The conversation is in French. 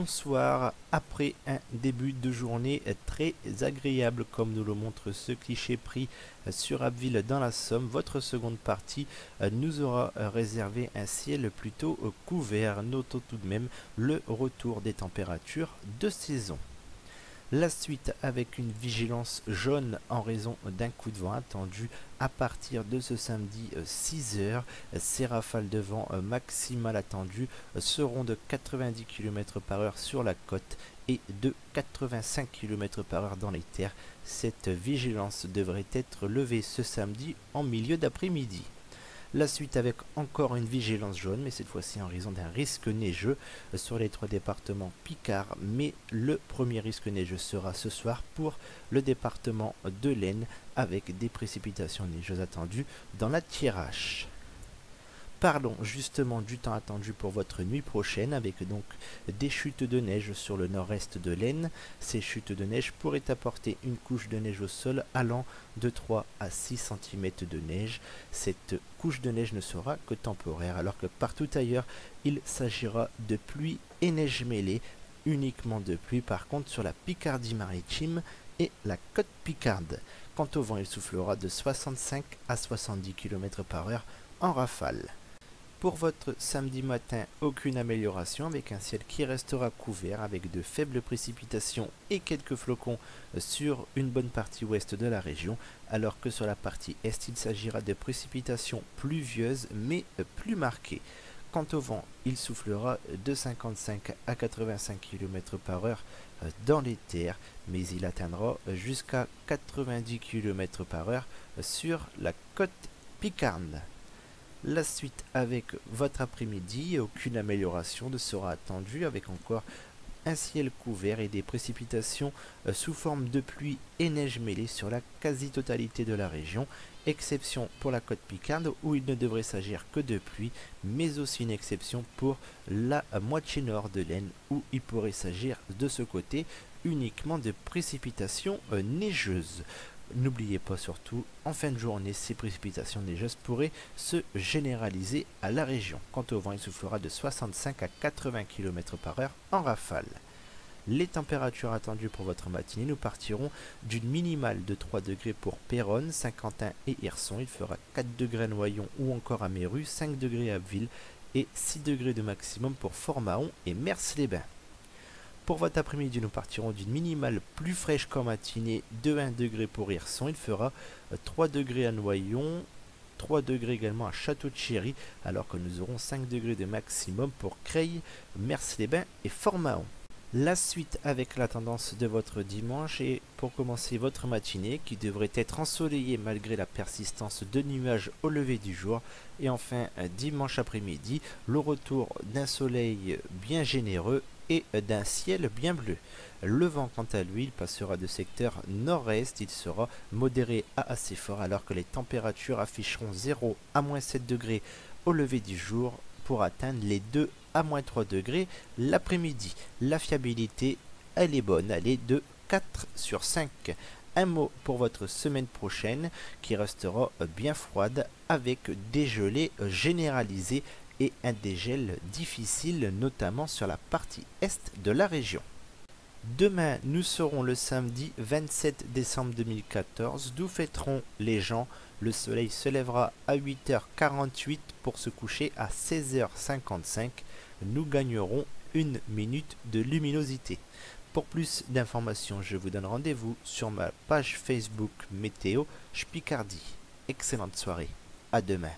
bonsoir après un début de journée très agréable comme nous le montre ce cliché pris sur Abbeville dans la Somme. Votre seconde partie nous aura réservé un ciel plutôt couvert. Notons tout de même le retour des températures de saison. La suite avec une vigilance jaune en raison d'un coup de vent attendu à partir de ce samedi 6 heures. Ces rafales de vent maximales attendues seront de 90 km/h sur la côte et de 85 km/h dans les terres. Cette vigilance devrait être levée ce samedi en milieu d'après-midi. La suite avec encore une vigilance jaune, mais cette fois-ci en raison d'un risque neigeux sur les trois départements Picard. Mais le premier risque neigeux sera ce soir pour le département de l'Aisne avec des précipitations neigeuses attendues dans la Thiérache. Parlons justement du temps attendu pour votre nuit prochaine avec donc des chutes de neige sur le nord-est de l'Aisne. Ces chutes de neige pourraient apporter une couche de neige au sol allant de 3 à 6 cm de neige. Cette couche de neige ne sera que temporaire alors que partout ailleurs il s'agira de pluie et neige mêlée, uniquement de pluie par contre sur la Picardie maritime et la côte picarde. Quant au vent, il soufflera de 65 à 70 km/h en rafale. Pour votre samedi matin, aucune amélioration avec un ciel qui restera couvert avec de faibles précipitations et quelques flocons sur une bonne partie ouest de la région, alors que sur la partie est, il s'agira de précipitations pluvieuses mais plus marquées. Quant au vent, il soufflera de 55 à 85 km/h dans les terres, mais il atteindra jusqu'à 90 km/h sur la côte picarde. La suite avec votre après-midi, aucune amélioration ne sera attendue avec encore un ciel couvert et des précipitations sous forme de pluie et neige mêlée sur la quasi-totalité de la région, exception pour la côte picarde où il ne devrait s'agir que de pluie, mais aussi une exception pour la moitié nord de l'Aisne où il pourrait s'agir de ce côté uniquement de précipitations neigeuses. N'oubliez pas surtout, en fin de journée, ces précipitations neigeuses pourraient se généraliser à la région. Quant au vent, il soufflera de 65 à 80 km/h en rafale. Les températures attendues pour votre matinée, nous partirons d'une minimale de 3 degrés pour Péronne, Saint-Quentin et Hirson. Il fera 4 degrés à Noyon ou encore à Méru, 5 degrés à Abbeville et 6 degrés de maximum pour Fort-Mahon et Mers-les-Bains. Pour votre après-midi, nous partirons d'une minimale plus fraîche qu'en matinée de 1 degré pour Hirson. Il fera 3 degrés à Noyon, 3 degrés également à Château-Thierry, alors que nous aurons 5 degrés de maximum pour Creil, Mers-les-Bains et Fort-Mahon. La suite avec la tendance de votre dimanche et pour commencer votre matinée qui devrait être ensoleillée malgré la persistance de nuages au lever du jour. Et enfin dimanche après-midi, le retour d'un soleil bien généreux et d'un ciel bien bleu. Le vent quant à lui, il passera de secteur nord-est, il sera modéré à assez fort alors que les températures afficheront 0 à -7 degrés au lever du jour pour atteindre les 2 à -3 degrés l'après-midi. La fiabilité, elle est bonne, elle est de 4 sur 5. Un mot pour votre semaine prochaine qui restera bien froide avec des gelées généralisées et un dégel difficile notamment sur la partie est de la région. Demain, nous serons le samedi 27 décembre 2014, d'où fêteront les gens. Le soleil se lèvera à 8h48 pour se coucher à 16h55. Nous gagnerons 1 minute de luminosité. Pour plus d'informations, je vous donne rendez-vous sur ma page Facebook Météo Picardie. Excellente soirée, à demain.